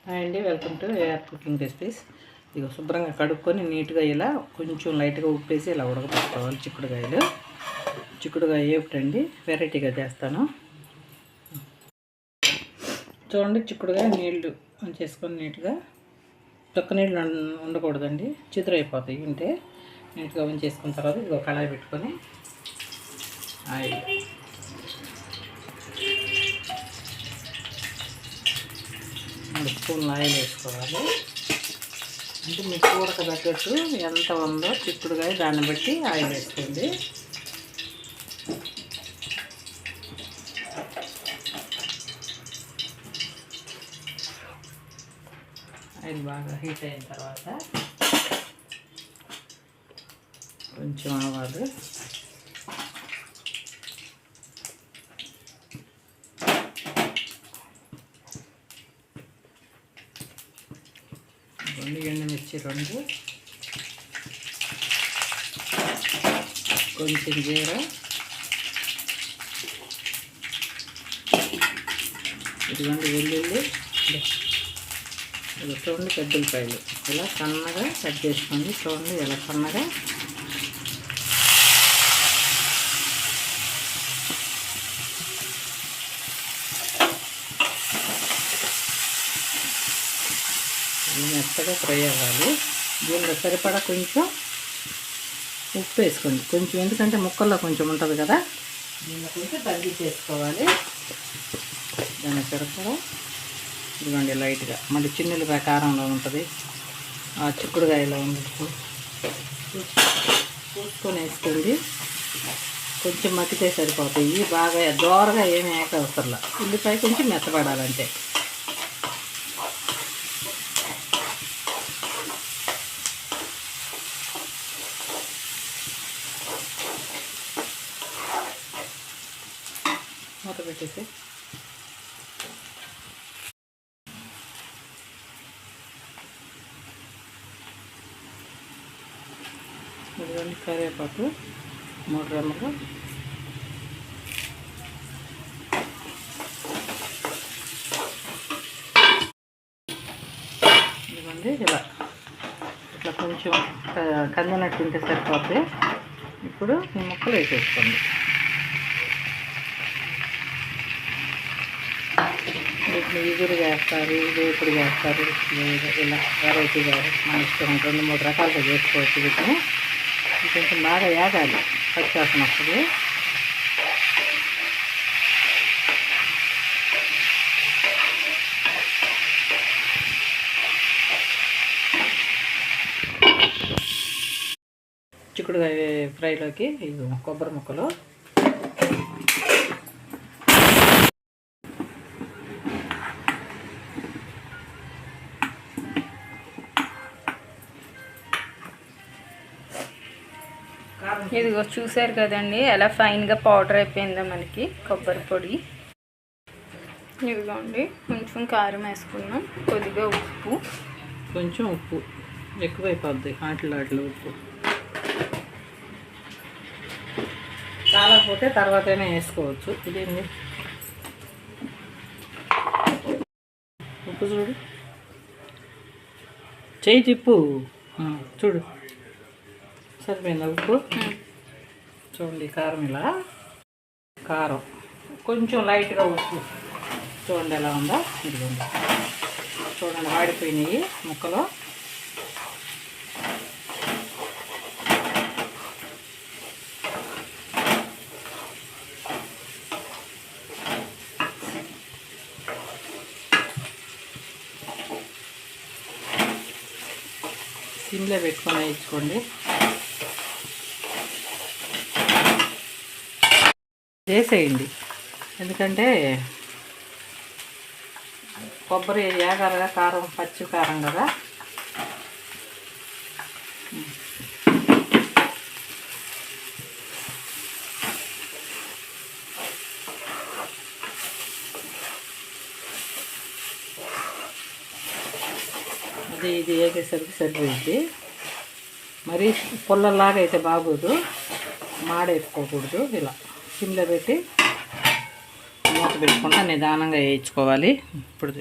Hi అండి, welcome to AR cooking recipes. ఇక శుభ్రంగా కడుక్కొని నీట్గా ఇలా కొంచెం లైట్గా ఉప్పేసి ఇలా ఉడకపెట్టుకోవాలి. చిక్కుడుకాయ ఏమిటండి వెరైటీగా చేస్తాను. చూడండి, చిక్కుడుకాయ నీళ్లు చేసుకొని నీట్గా తొక్క నీళ్ళు ఉండకూడదండి, చిదురైపోతాయి. ఉంటే నీట్గా ఉంచేసుకున్న తర్వాత ఇక కళాయి పెట్టుకొని ఆయిల్ 3 స్పూన్లు ఆయిల్ వేసుకోవాలి. అంటే మీ కూరకు తగ్గట్టు ఎంత ఉందో చిక్కుడుకాయ దాన్ని బట్టి ఆయిల్ వేసుకోండి. ఆయిల్ బాగా హీట్ అయిన తర్వాత కొంచెం ఆవాలు, ఎండుమిర్చి 2, కొంచెం జీరా, ఇదిగోండి వెల్లుల్లి, ఇది చూడండి పెద్దలకాయలు ఇలా సన్నగా కట్ చేసుకోండి. చూడండి ఇలా సన్నగా. మెత్తగా ఫ్రై అవ్వాలి. దీనిలో సరిపడా కొంచెం ఉప్పు వేసుకోండి కొంచెం, ఎందుకంటే ముక్కల్లో కొంచెం ఉంటుంది కదా, దీనిలో కొంచెం తగ్గించేసుకోవాలి. దాని సరిపడా ఇదిగోండి లైట్గా, మళ్ళీ చిన్నులకాయ కారంలో ఉంటుంది, ఆ చిక్కుడుకాయలో ఉండదు చూసుకొని వేసుకోండి. కొంచెం మట్టితే సరిపోతాయి, బాగా దోరగా ఏమి వేయక అవసరంలా. ఉల్లిపాయ కొంచెం మెత్తపడాలంటే. మూత పెట్టేసి ఇదిగోండి కరివేపాకు 3 రెమ్మలు, ఇదిగోండి ఇట్లా కొంచెం కందినట్టు తింటే సరిపోద్ది. ఇప్పుడు ఈ ముక్కలు వేసేసుకోండి. వీటిని ఇగురు చేస్తారు, వేపుడు చేస్తారు, ఇలా వెరైటీగా మన ఇష్టం 2-3 రకాలుగా చేసుకోవచ్చు. వీటిని కొంచెం బాగా వేగాలి, పచ్చివాసన వస్తుంది. చిక్కుడుకాయ ఫ్రైలోకి కొబ్బరి ముక్కలు, ఇదిగో చూసారు కదండి ఎలా ఫైన్గా పౌడర్ అయిపోయిందో మనకి కొబ్బరి పొడి. ఇదిగోండి కొంచెం కారం వేసుకున్నాం, కొద్దిగా ఉప్పు, కొంచెం ఉప్పు ఎక్కువైపోద్ది ఆటలు ఉప్పు. చాలకపోతే తర్వాతనే వేసుకోవచ్చు. ఇదేంది ఉప్పు చూడు, చేయి తిప్పు చూడు సరిపోయిందా ఉప్పు. చూడండి కారం, ఇలా కారం కొంచెం లైట్గా ఉప్పు చూడండి ఎలా ఉందో. ఇదిగోండి చూడండి వాడిపోయినాయి ముక్కలు. సిమ్లో పెట్టుకొని వేయించుకోండి. వేసేయండి, ఎందుకంటే కొబ్బరి ఏగారగా కారం, పచ్చి కారం కదా. ఇది వేగేసరికి సరిపోయింది. మరీ పుల్లలాగా అయితే బాగోదు, మాడేసుకోకూడదు. ఇలా సిమ్లో పెట్టి మూత పెట్టుకుంటా నిదానంగా వేయించుకోవాలి. ఇప్పుడు